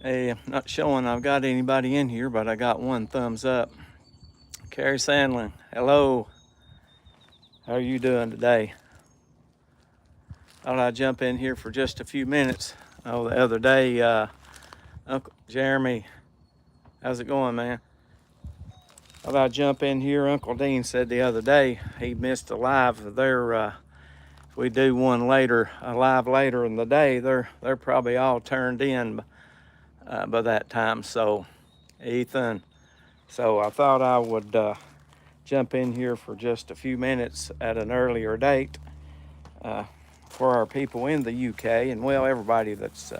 Hey, I'm not showing I've got anybody in here, but I got one thumbs up. Carrie Sandlin, hello. How are you doing today? Thought I'd jump in here for just a few minutes. Oh, the other day, Uncle Jeremy, how's it going, man? Thought I'd jump in here. Uncle Dean said the other day he missed a live. If we do one later, a live later in the day, they're probably all turned in by that time. So, Ethan, so I thought I would jump in here for just a few minutes at an earlier date for our people in the UK and, well, everybody that's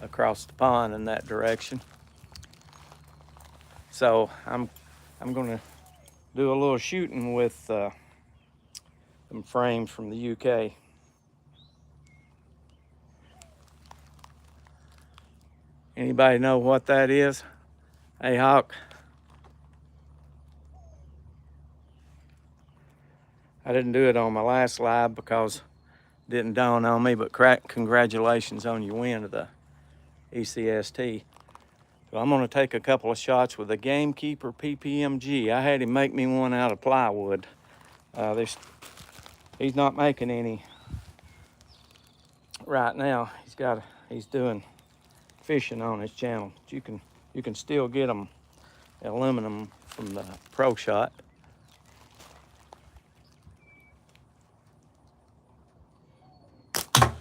across the pond in that direction. So I'm going to do a little shooting with some frames from the UK. Anybody know what that is? Hey, Hawk. I didn't do it on my last live because it didn't dawn on me, but congratulations on your win of the ECST. So I'm gonna take a couple of shots with a Gamekeeper PPMG. I had him make me one out of plywood. He's not making any right now. He's doing fishing on his channel. You can still get them aluminum from the Pro Shot. I've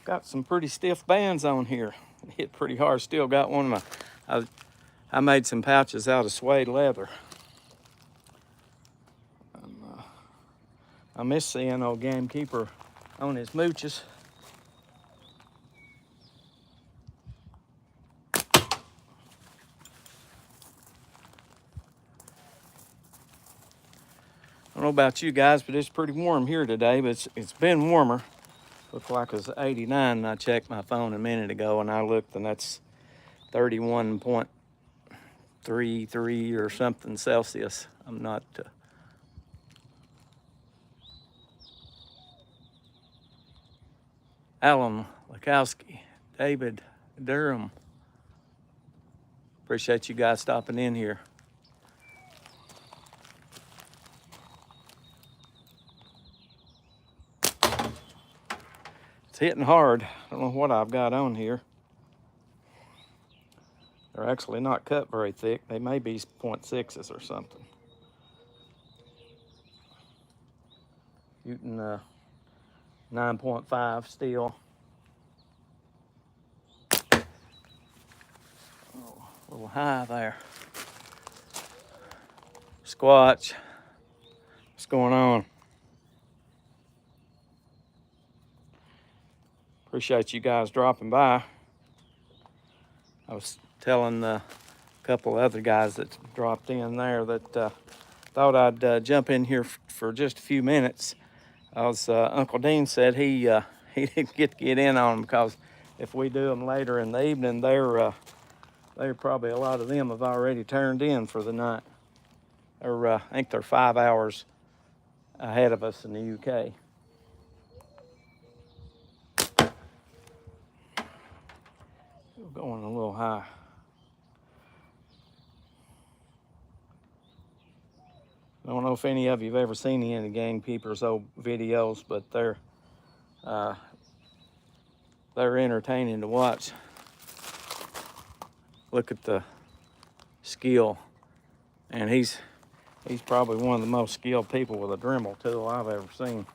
got some pretty stiff bands on here. Hit pretty hard. Still got one of my. I made some pouches out of suede leather. I miss seeing old Gamekeeper on his mooches. I don't know about you guys, but it's pretty warm here today, but it's been warmer. Looked like it was 89 and I checked my phone a minute ago and I looked and that's 31.33 or something Celsius. I'm not... Alan Lakowski, David Durham. Appreciate you guys stopping in here. It's hitting hard. I don't know what I've got on here. They're actually not cut very thick. They may be 0.6s or something. Shooting 9.5 steel. Oh, a little high there. Squatch. What's going on? Appreciate you guys dropping by. I was telling a couple of other guys that dropped in there that thought I'd jump in here for just a few minutes. Uncle Dean said he didn't get to get in on them because if we do them later in the evening, they're probably, a lot of them have already turned in for the night. I think they're 5 hours ahead of us in the UK. We're going a little high. I don't know if any of you have ever seen any of the Gamekeeper's old videos, but they're entertaining to watch. Look at the skill, and he's probably one of the most skilled people with a Dremel tool I've ever seen.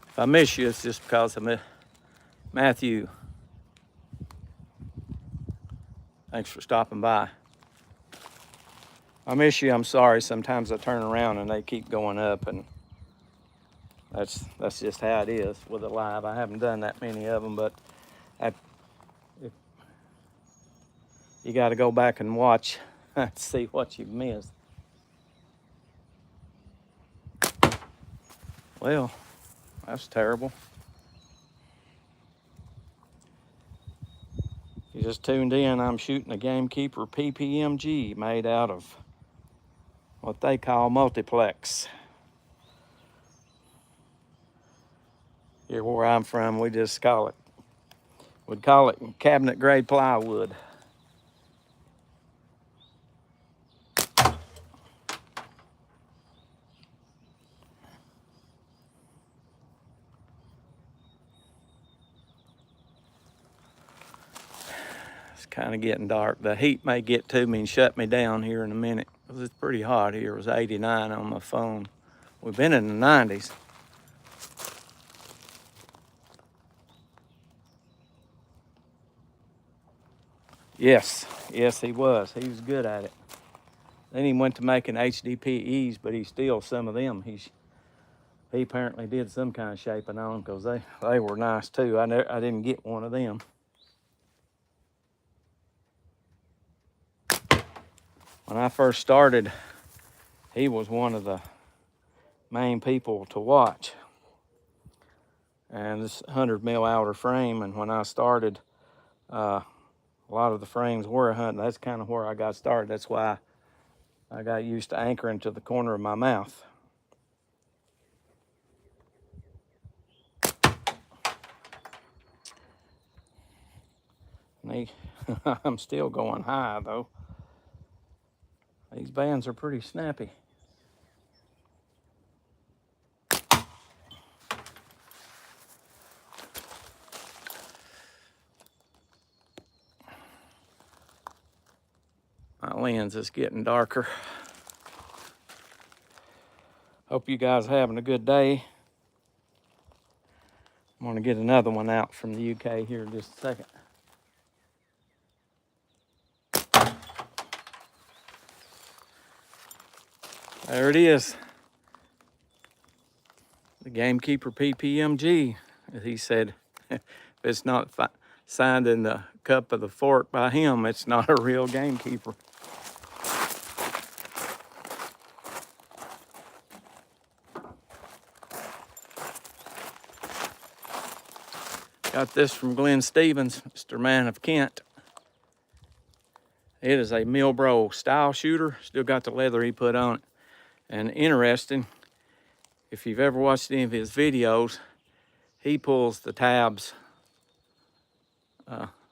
If I miss you, it's just because I'm Matthew. Thanks for stopping by. I miss you. I'm sorry. Sometimes I turn around and they keep going up, and that's just how it is with a live. I haven't done that many of them, but you got to go back and watch to see what you've missed. Well, that's terrible. You just tuned in. I'm shooting a Gamekeeper PPMG made out of what they call multiplex. Here where I'm from, we'd call it cabinet grade plywood. It's kind of getting dark. The heat may get to me and shut me down here in a minute, because it's pretty hot here. It was 89 on my phone. We've been in the 90s. Yes, he was. He was good at it. Then he went to making HDPEs, but he steals some of them. He apparently did some kind of shaping on them, because they were nice too. I didn't get one of them. When I first started, he was one of the main people to watch. And this 100 mil outer frame, and when I started, a lot of the frames were 100. That's kind of where I got started. That's why I got used to anchoring to the corner of my mouth. I'm still going high though. These bands are pretty snappy. My lens is getting darker. Hope you guys are having a good day. I'm gonna get another one out from the UK here in just a second. There it is. The Gamekeeper PPMG. As he said, if it's not signed in the cup of the fork by him, it's not a real gamekeeper. Got this from Glenn Stevens, Mr. Man of Kent. It is a Milbro style shooter. Still got the leather he put on it. And interesting, if you've ever watched any of his videos, he pulls the tabs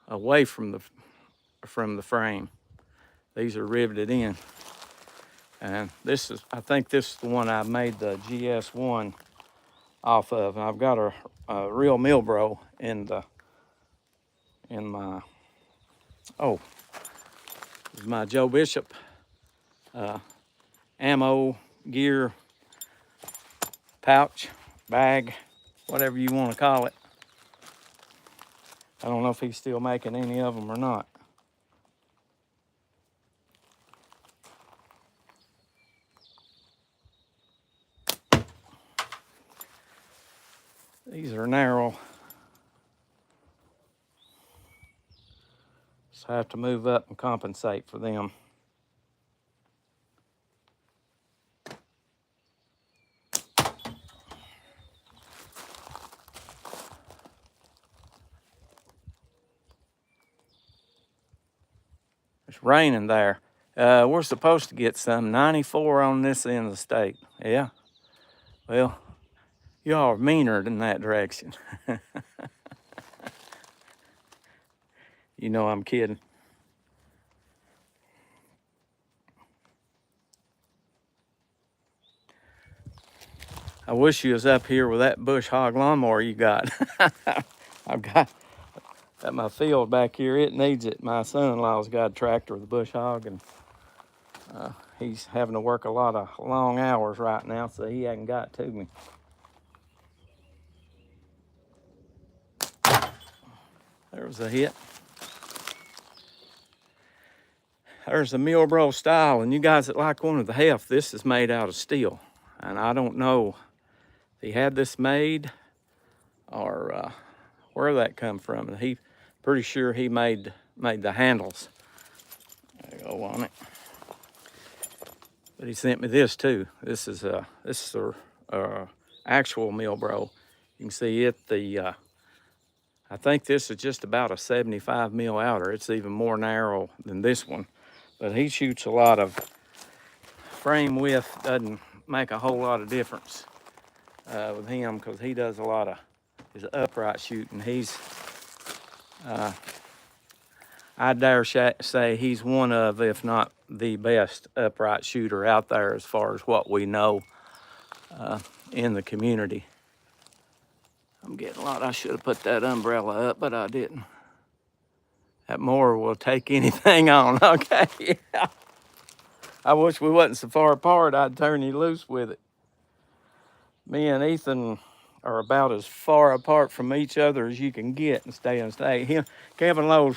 away from the frame. These are riveted in. And I think this is the one I made the GS1 off of. And I've got a real Milbro in my Joe Bishop ammo gear pouch, bag, whatever you want to call it. I don't know if he's still making any of them or not. These are narrow. So I have to move up and compensate for them. It's raining there. We're supposed to get some 94 on this end of the state. Yeah. Well, y'all are meaner in that direction. You know I'm kidding. I wish you was up here with that bush hog lawnmower you got. I've got at my field back here. It needs it. My son-in-law's got a tractor with a bush hog, and he's having to work a lot of long hours right now, so he hasn't got to me. There was a hit. There's a Milbro style, and you guys that like one of the heft, this is made out of steel. And I don't know if he had this made or where that come from. And he pretty sure he made the handles. There you go on it. But he sent me this too. This is a actual Milbro. You can see it. I think this is just about a 75 mil outer. It's even more narrow than this one. But he shoots a lot of frame width doesn't make a whole lot of difference with him, because he does a lot of his upright shooting. He's, I dare say he's one of, if not the best upright shooter out there as far as what we know in the community. I'm getting a lot. I should have put that umbrella up, but I didn't. That mower will take anything on. Okay, yeah. I wish we wasn't so far apart. I'd turn you loose with it. Me and Ethan are about as far apart from each other as you can get and stay and stay. Kevin Lowe's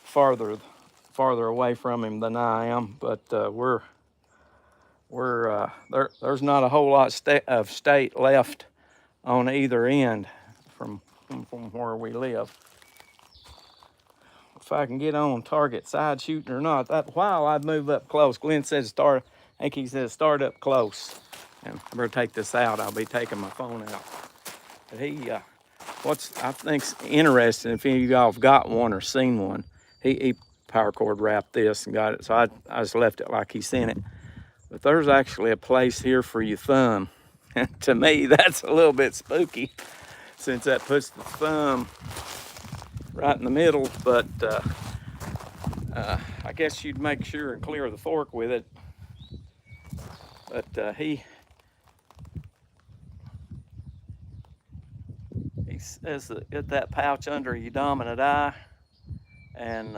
farther away from him than I am, but there's not a whole lot of state left on either end from where we live. If I can get on target side shooting or not, that while I'd move up close. Glenn said start. I think he said start up close. And I better take this out. I'll be taking my phone out. But he, what's I think's interesting, if any of y'all have got one or seen one, he power cord wrapped this and got it. So I just left it like he sent it. But there's actually a place here for your thumb. And to me, that's a little bit spooky, since that puts the thumb right in the middle. But I guess you'd make sure and clear the fork with it. But he says that get that pouch under your dominant eye and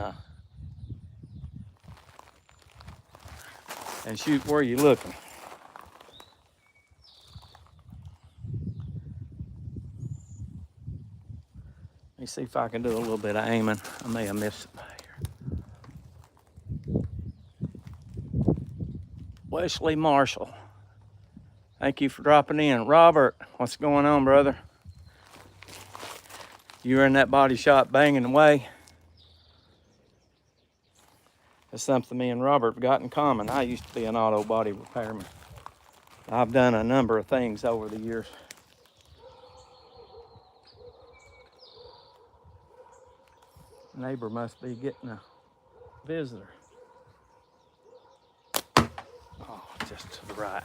shoot where you're looking. Let me see if I can do a little bit of aiming. I may have missed it here. Wesley Marshall, thank you for dropping in. Robert, what's going on, brother? You were in that body shop banging away. That's something me and Robert have got in common. I used to be an auto body repairman. I've done a number of things over the years. Neighbor must be getting a visitor. Oh, just to the right.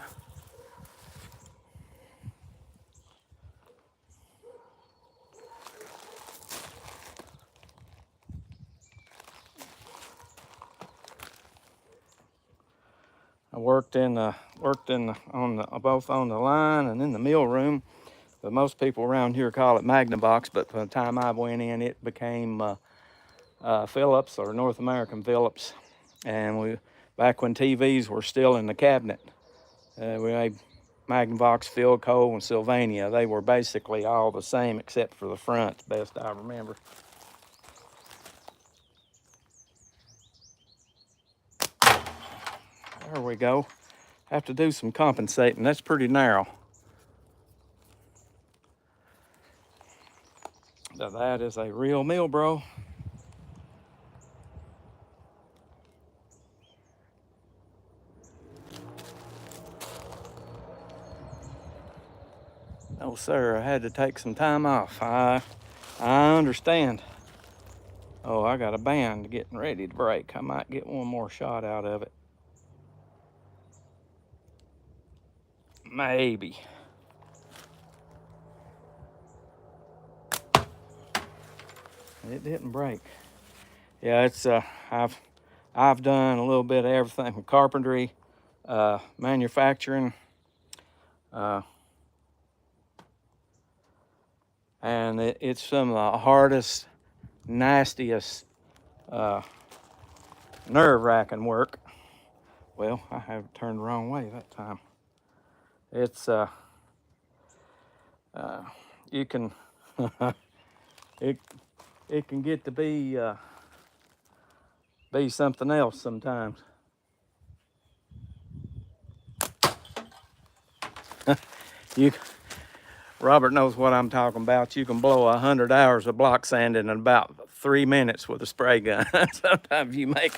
I worked both on the line and in the mill room. But most people around here call it Magnavox, but by the time I went in, it became Phillips, or North American Phillips. And back when TVs were still in the cabinet, we made Magnavox, Philco, and Sylvania. They were basically all the same except for the front, best I remember. There we go. Have to do some compensating. That's pretty narrow. Now that is a real Milbro. No, sir, I had to take some time off. I understand. Oh, I got a band getting ready to break. I might get one more shot out of it. Maybe. It didn't break. Yeah, it's I've done a little bit of everything from carpentry, manufacturing, and it's some of the hardest, nastiest, nerve-wracking work. Well, I have it turned the wrong way that time. It's you can it can get to be something else sometimes. Robert knows what I'm talking about. You can blow 100 hours of block sanding in about 3 minutes with a spray gun. Sometimes you make.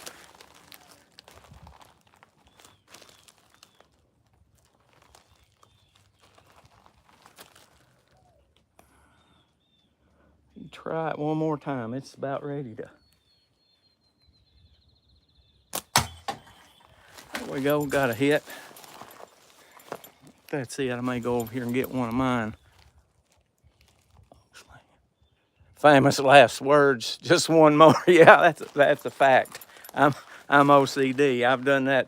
You try it one more time. It's about ready to. There we we go, got a hit. That's it. I may go over here and get one of mine. Famous last words. Just one more. Yeah, that's a fact. I'm OCD. I've done that.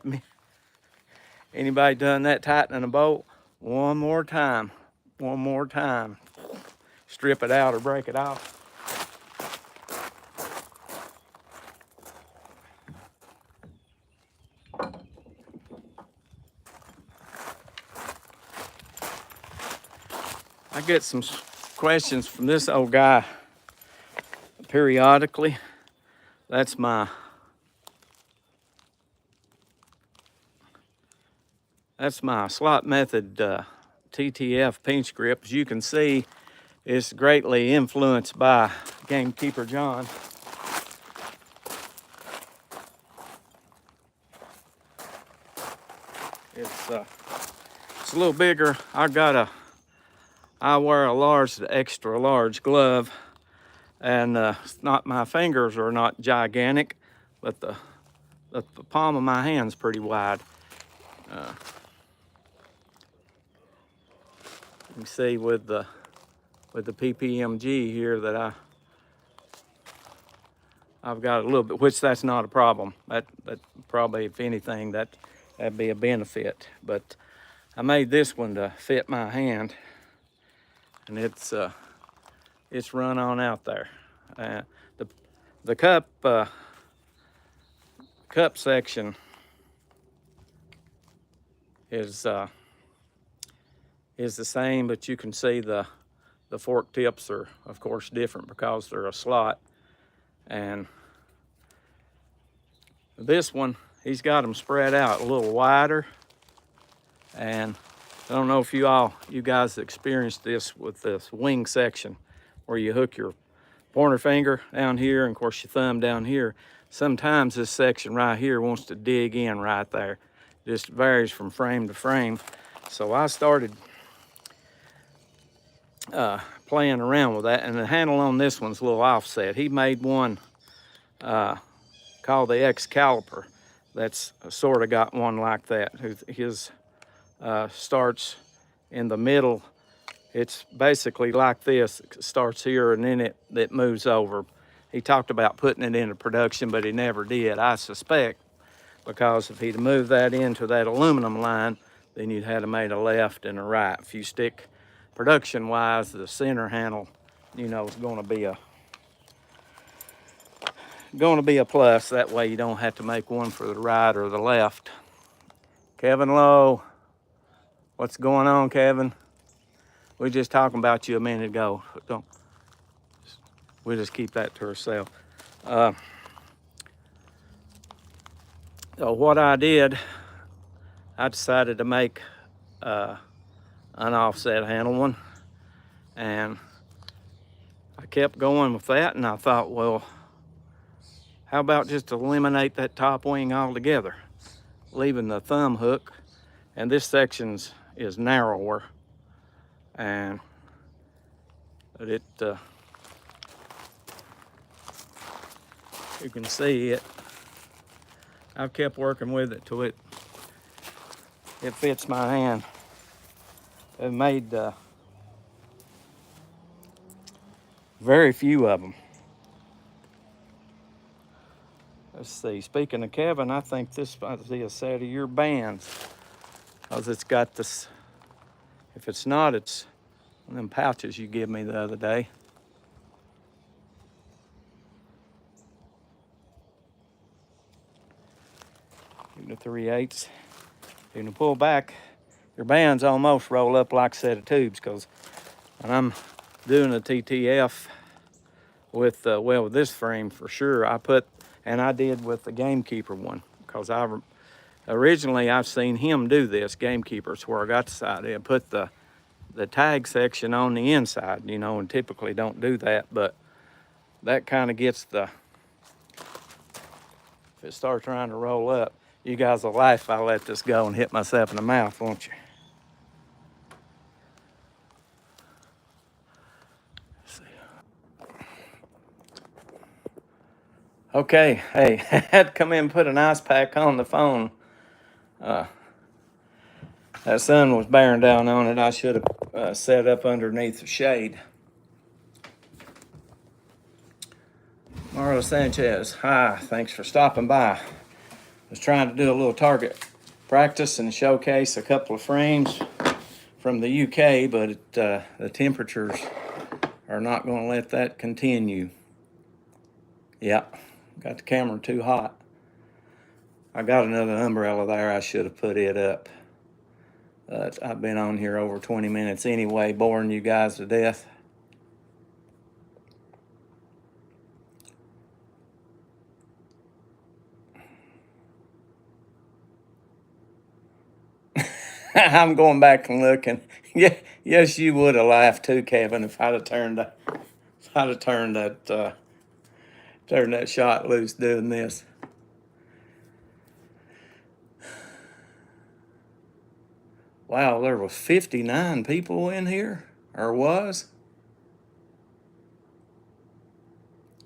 Anybody done that tightening a bolt? One more time. One more time. Strip it out or break it off. I get some questions from this old guy periodically. That's my slot method TTF pinch grip. As you can see, it's greatly influenced by Gamekeeper John. It's a little bigger. I wear a large to extra large glove, and my fingers are not gigantic, but the palm of my hand's pretty wide. You can see with the PPMG here that I've got a little bit, which that's not a problem. That probably, if anything, that'd be a benefit. But I made this one to fit my hand, and it's run on out there. The cup section is the same, but you can see the fork tips are, of course, different because they're a slot. And this one, he's got them spread out a little wider. And I don't know if you guys experienced this with this wing section where you hook your pointer finger down here and, of course, your thumb down here. Sometimes this section right here wants to dig in right there. Just varies from frame to frame. So I started playing around with that, and the handle on this one's a little offset. He made one called the X Caliper that's sort of got one like that. His starts in the middle. It's basically like this. It starts here and then it moves over. He talked about putting it into production, but he never did, I suspect, because if he'd moved that into that aluminum line, then you'd have made a left and a right. If you stick production-wise, the center handle, you know, is going to be a plus. That way you don't have to make one for the right or the left. Kevin Lowe, what's going on, Kevin? We were just talking about you a minute ago. We'll just keep that to ourselves. So what I did, I decided to make an offset handle one, and I kept going with that, and I thought, well, how about just eliminate that top wing altogether, leaving the thumb hook, and this section is narrower, and it you can see it. I've kept working with it till it fits my hand. I've made very few of them. Let's see, speaking of Kevin, I think this might be a set of your bands, because it's got this, if it's not, it's one of them pouches you gave me the other day. Even the 3/8. You can pull back, your bands almost roll up like a set of tubes, because when I'm doing a TTF with, with this frame for sure, and I did with the Gamekeeper one, because originally I've seen him do this, Gamekeeper's where I got this idea, put the tag section on the inside, you know, and typically don't do that, but that kind of gets if it starts trying to roll up, you guys will laugh if I let this go and hit myself in the mouth, won't you? Let's see. Okay, hey, I had to come in and put an ice pack on the phone. That sun was bearing down on it. I should have set up underneath the shade. Marla Sanchez, hi, thanks for stopping by. Was trying to do a little target practice and showcase a couple of frames from the UK, but the temperatures are not going to let that continue. Yeah, got the camera too hot. I got another umbrella there. I should have put it up. I've been on here over 20 minutes anyway, boring you guys to death. I'm going back and looking. Yeah, yes, you would have laughed too, Kevin, if I'd have turned that shot loose doing this. Wow, there was 59 people in here, or was?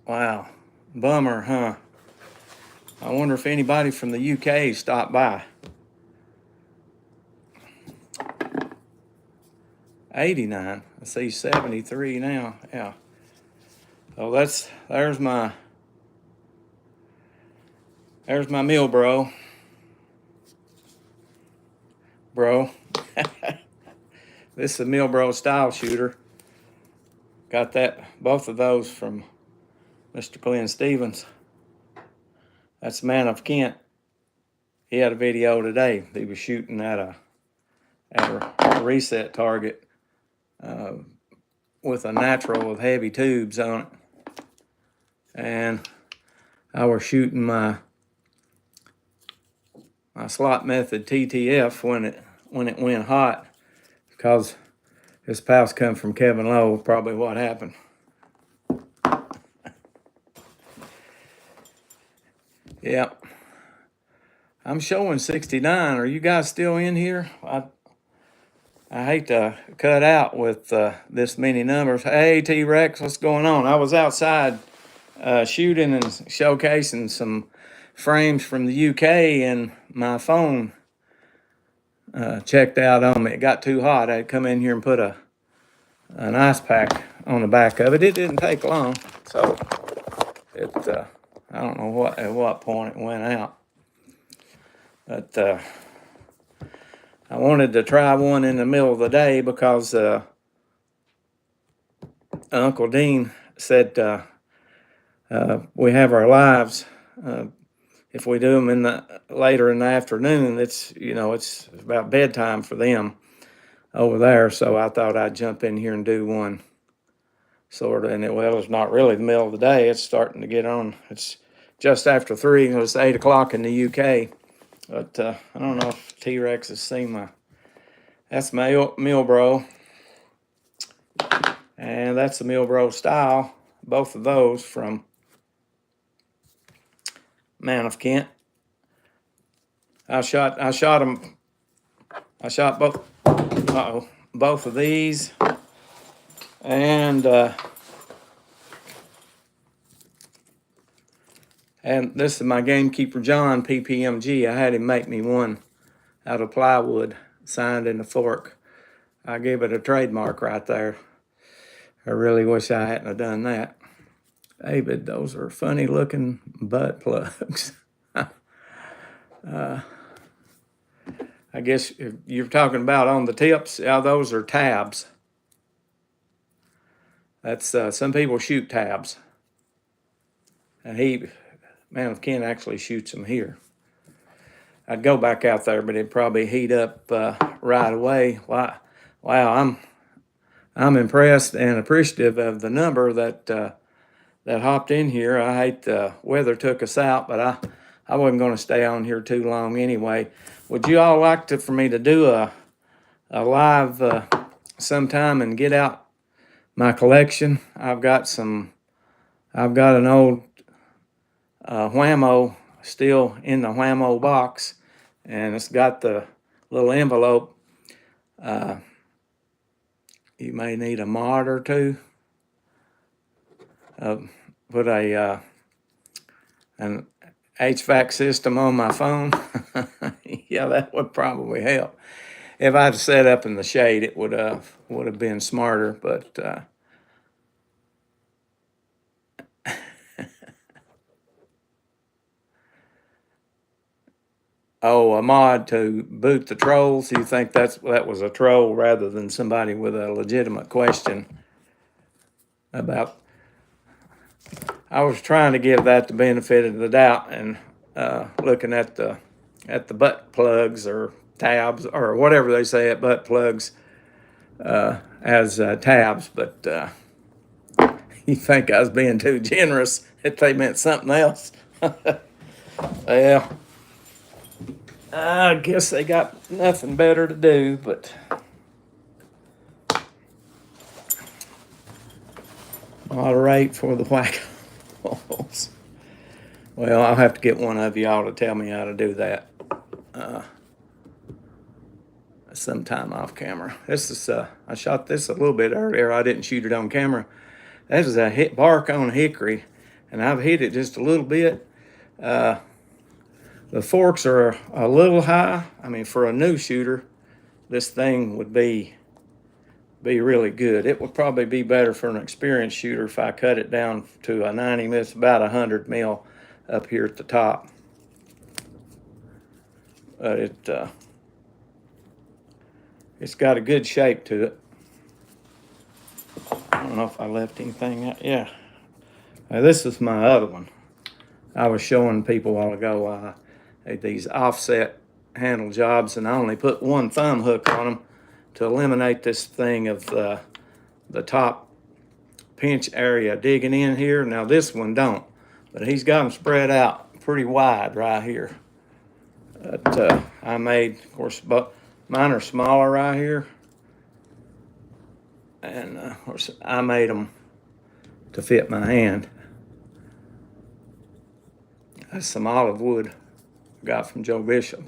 Wow, bummer, huh? I wonder if anybody from the UK stopped by. 89. I see 73 now. Yeah. So there's my Milbro. Bro. This is a Milbro style shooter. Got both of those from Mr. Glenn Stevens. That's Man of Kent. He had a video today. He was shooting at a reset target with a natural with heavy tubes on it. And I was shooting my slot method TTF when it went hot, because this pass come from Kevin Lowe, probably what happened. Yep. I'm showing 69. Are you guys still in here? I hate to cut out with this many numbers. Hey, T-Rex, what's going on? I was outside shooting and showcasing some frames from the UK, and my phone checked out on me. It got too hot. I had come in here and put an ice pack on the back of it. It didn't take long, so I don't know at what point it went out. But I wanted to try one in the middle of the day because Uncle Dean said we have our lives. If we do them later in the afternoon, it's about bedtime for them over there. So I thought I'd jump in here and do one, sort of. And it's not really the middle of the day. It's starting to get on. It's just after 3. It was 8 o'clock in the UK. But I don't know if T-Rex has seen that's my Milbro. And that's the Milbro style. Both of those from Man of Kent. I shot both of these. And this is my Gamekeeper John PPMG. I had him make me one out of plywood, signed in the fork. I gave it a trademark right there. I really wish I hadn't have done that. David, those are funny looking butt plugs. I guess if you're talking about on the tips, yeah, those are tabs. That's some people shoot tabs. And Man of Kent actually shoots them here. I'd go back out there, but it'd probably heat up right away. Wow, I'm impressed and appreciative of the number that hopped in here. I hate the weather took us out, but I wasn't going to stay on here too long anyway. Would you all like for me to do a live sometime and get out my collection? I've got an old Whammo still in the Whammo box, and it's got the little envelope. You may need a mod or two. Put an HVAC system on my phone. Yeah, that would probably help. If I had set up in the shade, it would have been smarter, but oh, a mod to boot the trolls. You think that was a troll rather than somebody with a legitimate question about? I was trying to give that the benefit of the doubt and looking at the butt plugs or tabs or whatever they say at butt plugs as tabs, but you think I was being too generous if they meant something else. Well, I guess they got nothing better to do, but moderate for the whack-a-moles. Well, I'll have to get one of y'all to tell me how to do that sometime off camera. This is I shot this a little bit earlier. I didn't shoot it on camera. That is a bark on hickory, and I've hit it just a little bit. The forks are a little high. I mean, for a new shooter, this thing would be really good. It would probably be better for an experienced shooter if I cut it down to a 90 mil, about 100 mil up here at the top. But it's got a good shape to it. I don't know if I left anything out. Yeah. This is my other one. I was showing people a while ago these offset handle jobs, and I only put one thumb hook on them to eliminate this thing of the top pinch area digging in here. Now this one don't, but he's got them spread out pretty wide right here. But I made, of course, but mine are smaller right here, and of course I made them to fit my hand. That's some olive wood I got from Joe Bishop.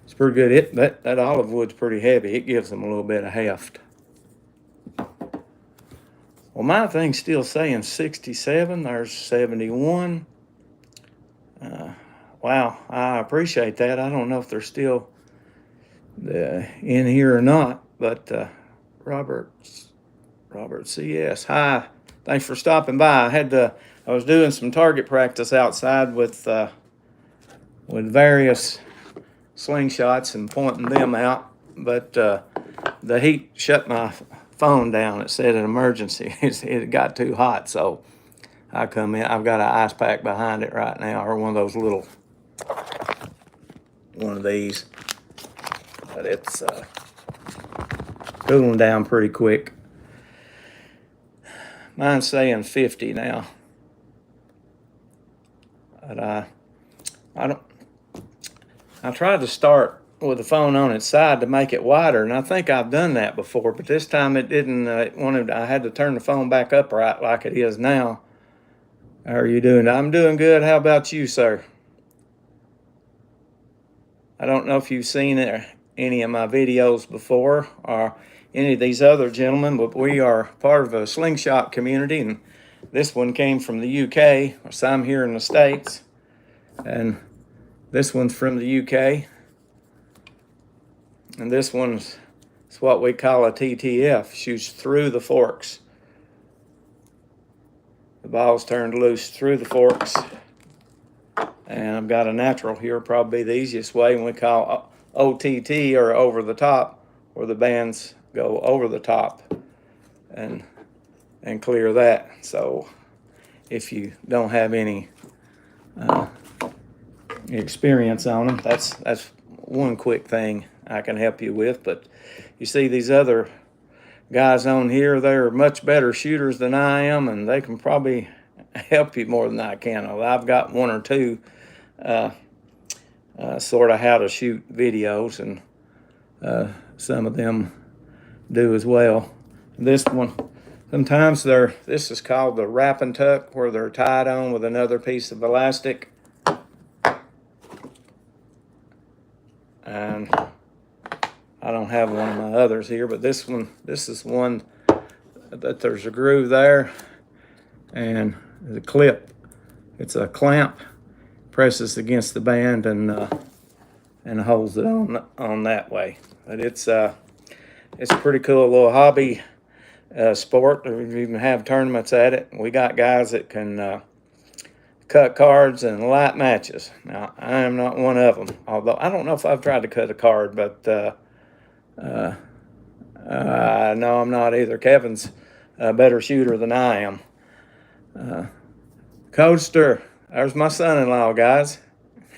It's pretty good. That olive wood's pretty heavy. It gives them a little bit of heft. Well, my thing's still saying 67. There's 71. Wow, I appreciate that. I don't know if they're still in here or not, but Robert CS. Hi, thanks for stopping by. I was doing some target practice outside with various slingshots and pointing them out, but the heat shut my phone down. It said an emergency. It got too hot, so I come in. I've got an ice pack behind it right now, or one of these, but it's cooling down pretty quick. Mine's saying 50 now, but I tried to start with the phone on its side to make it wider, and I think I've done that before, but this time it didn't. I had to turn the phone back upright like it is now. How are you doing? I'm doing good. How about you, sir? I don't know if you've seen any of my videos before or any of these other gentlemen, but we are part of a slingshot community, and this one came from the UK, or some here in the States, and this one's from the UK, and this one's what we call a TTF, shoots through the forks. The ball's turned loose through the forks, and I've got a natural here, probably the easiest way, and we call OTT, or over the top, where the bands go over the top and clear that. So if you don't have any experience on them, that's one quick thing I can help you with. But you see these other guys on here, they're much better shooters than I am, and they can probably help you more than I can. I've got one or two sort of how to shoot videos, and some of them do as well. This one, sometimes this is called the wrap and tuck, where they're tied on with another piece of elastic. And I don't have one of my others here, but this is one that there's a groove there, and the clip, it's a clamp, presses against the band and holds it on that way. But it's a pretty cool little hobby sport. We even have tournaments at it. We got guys that can cut cards and light matches. Now, I am not one of them, although I don't know if I've tried to cut a card, but no, I'm not either. Kevin's a better shooter than I am. Coaster, there's my son-in-law, guys.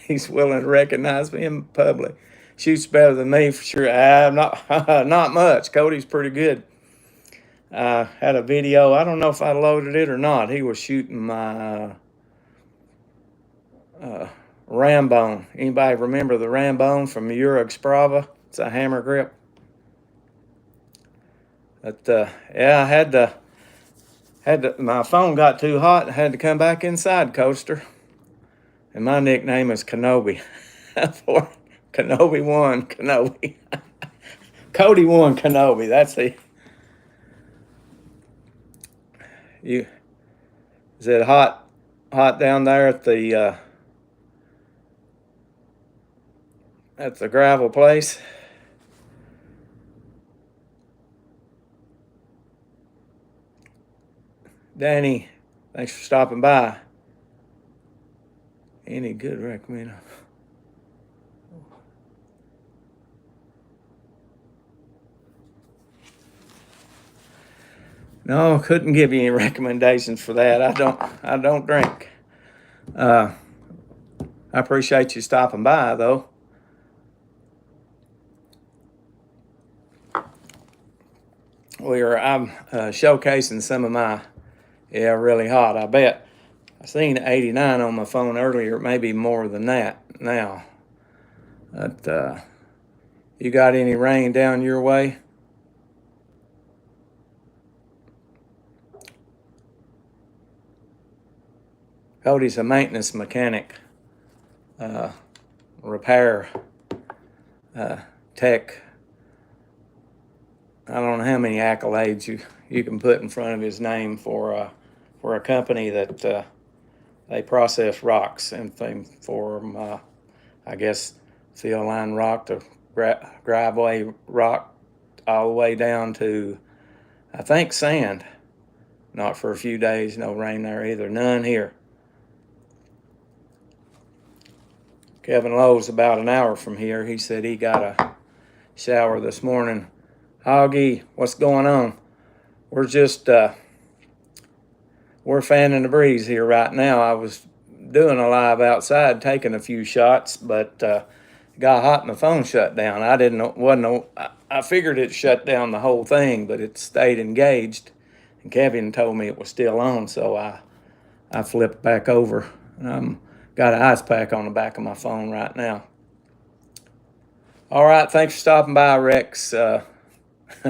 He's willing to recognize me in public. Shoots better than me for sure. Not much. Cody's pretty good. Had a video. I don't know if I loaded it or not. He was shooting my Rambone. Anybody remember the Rambone from Urag Sprava? It's a hammer grip. But yeah, I had to, my phone got too hot. I had to come back inside, Coaster. And my nickname is Kenobi. For Kenobi 1, Kenobi. Cody 1, Kenobi. That's the. Is it hot down there at the gravel place? Danny, thanks for stopping by. Any good recommend? No, couldn't give you any recommendations for that. I don't drink. I appreciate you stopping by, though. I'm showcasing some of my, really hot. I bet I seen 89 on my phone earlier, maybe more than that now. But you got any rain down your way? Cody's a maintenance mechanic, repair tech. I don't know how many accolades you can put in front of his name for a company that they process rocks and things for, I guess, field line rock to driveway rock all the way down to, I think, sand. Not for a few days, no rain there either. None here. Kevin Lowe's about an hour from here. He said he got a shower this morning. Hoggy, what's going on? We're just, we're fanning the breeze here right now. I was doing a live outside, taking a few shots, but got hot and the phone shut down. I figured it shut down the whole thing, but it stayed engaged. And Kevin told me it was still on, so I flipped back over. Got an ice pack on the back of my phone right now. All right, thanks for stopping by, Rex.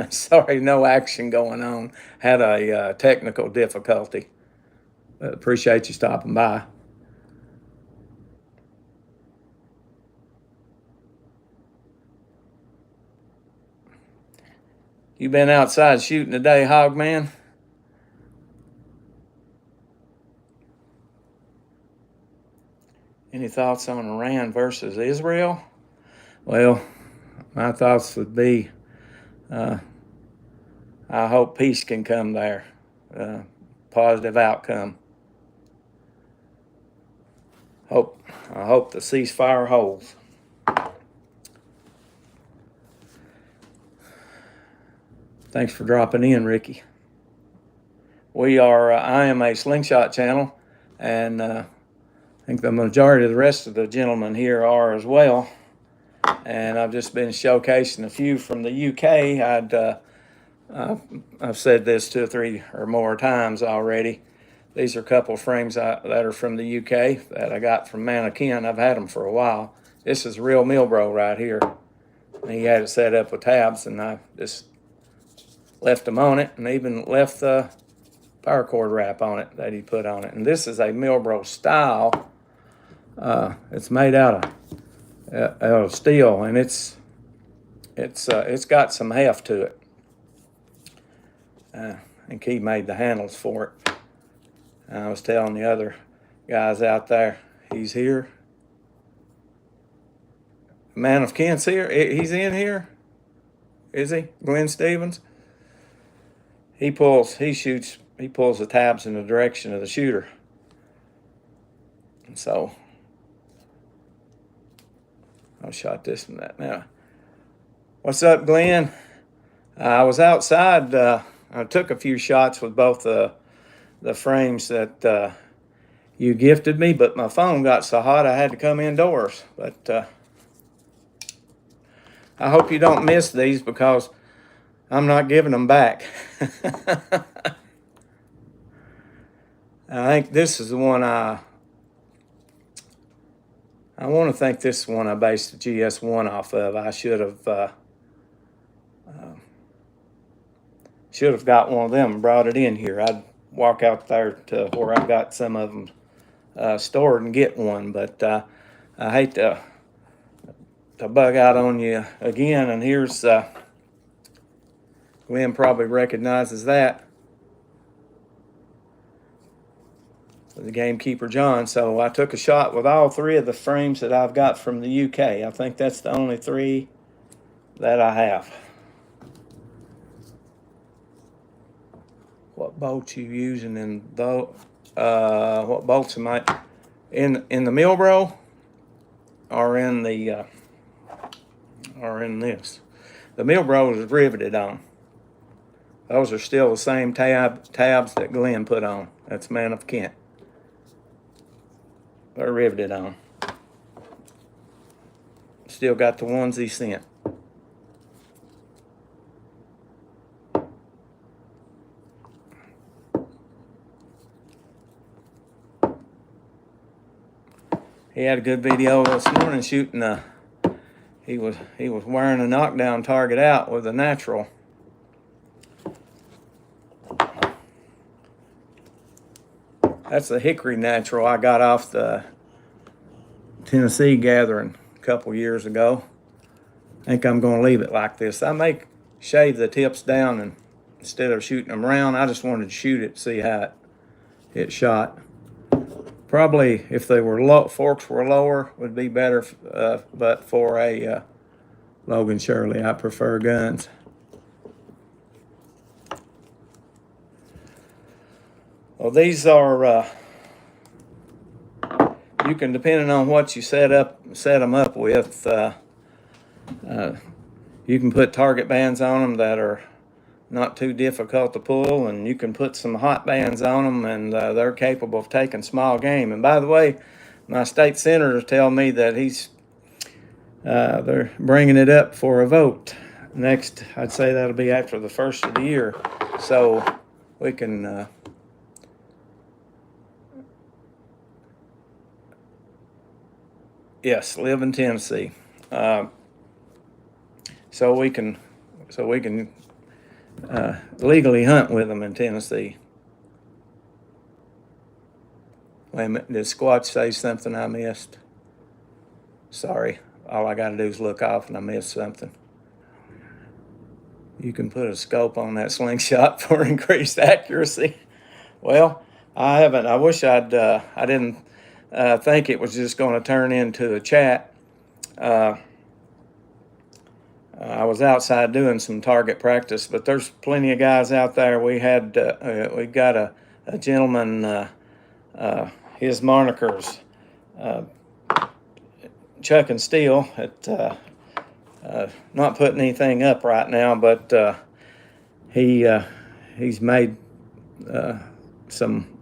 Sorry, no action going on. Had a technical difficulty. But appreciate you stopping by. You been outside shooting today, Hogman? Any thoughts on Iran versus Israel? Well, my thoughts would be, I hope peace can come there, positive outcome. I hope the ceasefire holds. Thanks for dropping in, Ricky. I am a Slingshot channel, and I think the majority of the rest of the gentlemen here are as well. And I've just been showcasing a few from the UK. I've said this 2 or 3 or more times already. These are a couple of frames that are from the UK that I got from Mannequin. I've had them for a while. This is real Milbro right here. And he had it set up with tabs, and I just left them on it, and even left the paracord wrap on it that he put on it. And this is a Milbro style. It's made out of steel, and it's got some heft to it. I think he made the handles for it. I was telling the other guys out there, he's here, Man of Kent's here. He's in here, is he? Glenn Stevens. He pulls the tabs in the direction of the shooter. And so I'll shot this and that now. What's up, Glenn? I was outside. I took a few shots with both the frames that you gifted me, but my phone got so hot I had to come indoors. But I hope you don't miss these because I'm not giving them back. I think this is the one I want to think this is the one I based the GS1 off of. I should have got one of them and brought it in here. I'd walk out there to where I got some of them stored and get one, but I hate to bug out on you again. And here's Glenn probably recognizes that, the Gamekeeper John. So I took a shot with all three of the frames that I've got from the UK. I think that's the only three that I have. What bolts you using in though? What bolts am I in the Milbro or in the or in this? The Milbro is riveted on. Those are still the same tabs that Glenn put on. That's Man of Kent. They're riveted on. Still got the ones he sent. He had a good video this morning shooting he was wearing a knockdown target out with a natural. That's a hickory natural I got off the Tennessee gathering a couple years ago. I think I'm going to leave it like this. I may shave the tips down, and instead of shooting them round, I just wanted to shoot it, see how it shot. Probably if they were low, forks were lower, would be better. But for a Logan Shirley, I prefer guns. Well, these are, you can, depending on what you set them up with, you can put target bands on them that are not too difficult to pull, and you can put some hot bands on them, and they're capable of taking small game. And by the way, my state senator tell me that they're bringing it up for a vote next. I'd say that'll be after the first of the year, so we can yes, live in Tennessee. So we can legally hunt with them in Tennessee. Wait a minute, did Squatch say something I missed? Sorry, all I got to do is look off and I missed something. You can put a scope on that slingshot for increased accuracy. Well, I haven't. I wish I didn't think it was just going to turn into a chat. I was outside doing some target practice, but there's plenty of guys out there. We got a gentleman, his moniker's Chuck and Steel. Not putting anything up right now, but he's made some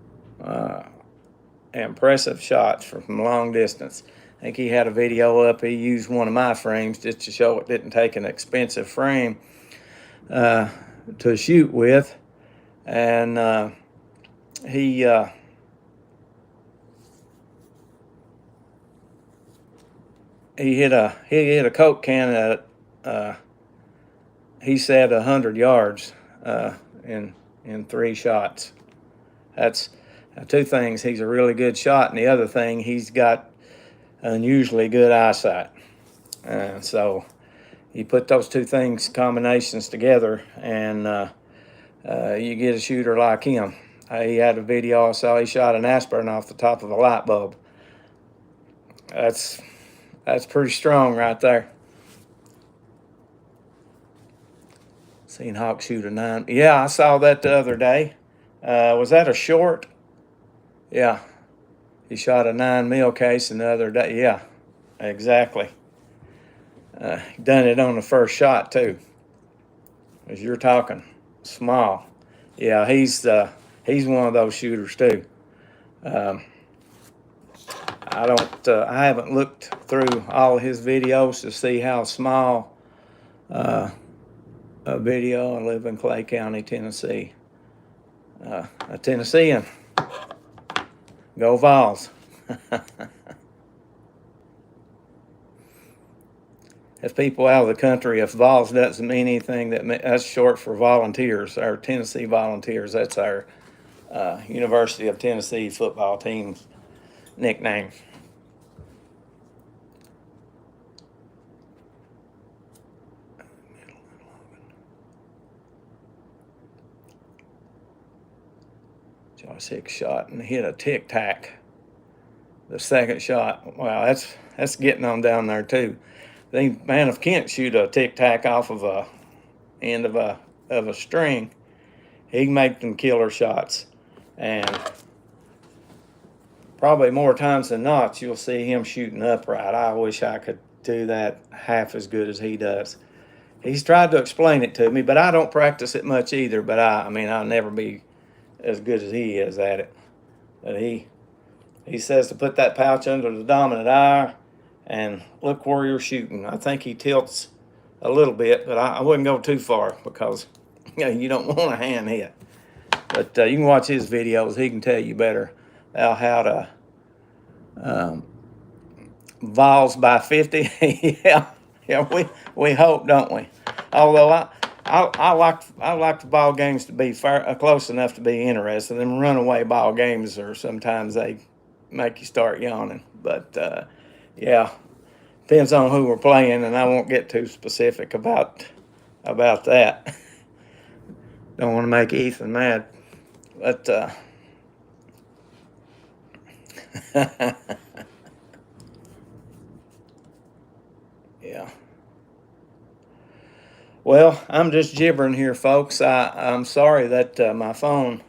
impressive shots from long distance. I think he had a video up. He used one of my frames just to show it didn't take an expensive frame to shoot with, and he hit a Coke can at he said 100 yards in 3 shots. That's two things. He's a really good shot, and the other thing, he's got unusually good eyesight. So you put those two things, combinations together, and you get a shooter like him. He had a video I saw. He shot an aspirin off the top of a light bulb. That's That's pretty strong right there. Seen Hawk shoot a 9. Yeah, I saw that the other day. Was that a short? Yeah. He shot a 9mm casing the other day. Yeah, exactly. He done it on the first shot too. As you're talking small. Yeah, he's one of those shooters too. I haven't looked through all his videos to see how small a video. I live in Clay County, Tennessee. A Tennessean. Go Vols. As people out of the country, if Vols doesn't mean anything, that's short for volunteers. Our Tennessee Volunteers, that's our University of Tennessee football team's nickname. Shot a 6 shot and hit a tic tac. The second shot, wow, that's getting on down there too. Man, if Kent shoot a tic tac off of a end of a string, he can make them killer shots. And probably more times than not, you'll see him shooting upright. I wish I could do that half as good as he does. He's tried to explain it to me, but I don't practice it much either. But I mean, I'll never be as good as he is at it. But he says to put that pouch under the dominant eye and look where you're shooting. I think he tilts a little bit, but I wouldn't go too far because you don't want a hand hit. But you can watch his videos. He can tell you better how to Vols by 50. yeah, we hope, don't we? Although I like the ball games to be close enough to be interesting. Them runaway ball games are sometimes they make you start yawning. But yeah, depends on who we're playing, and I won't get too specific about that. Don't want to make Ethan mad, but yeah. Well, I'm just gibbering here, folks. I'm sorry that my phone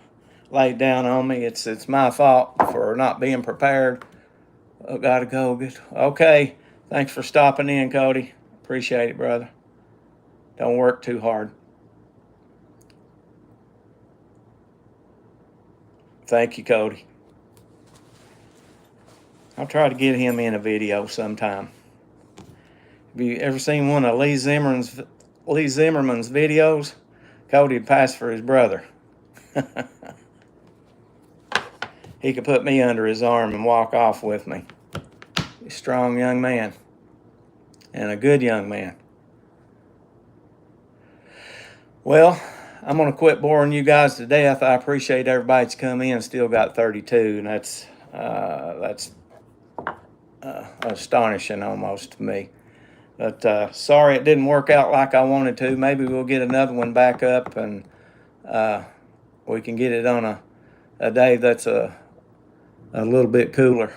laid down on me. It's my fault for not being prepared. I gotta go. Okay. Thanks for stopping in, Cody. Appreciate it, brother. Don't work too hard. Thank you, Cody. I'll try to get him in a video sometime. Have you ever seen one of Lee Zimmerman's videos? Cody'd pass for his brother. He could put me under his arm and walk off with me. He's a strong young man and a good young man. Well, I'm going to quit boring you guys to death. I appreciate everybody that's come in. Still got 32, and that's astonishing almost to me. But sorry it didn't work out like I wanted to. Maybe we'll get another one back up, and we can get it on a day that's a little bit cooler.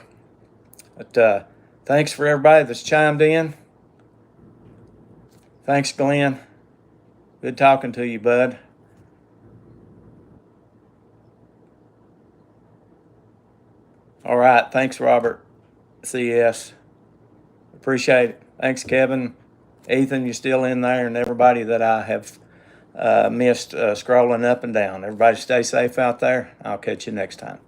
But thanks for everybody that's chimed in. Thanks, Glenn. Good talking to you, bud. All right. Thanks, Robert. CS. Appreciate it. Thanks, Kevin. Ethan, you're still in there, and everybody that I have missed scrolling up and down. Everybody stay safe out there. I'll catch you next time.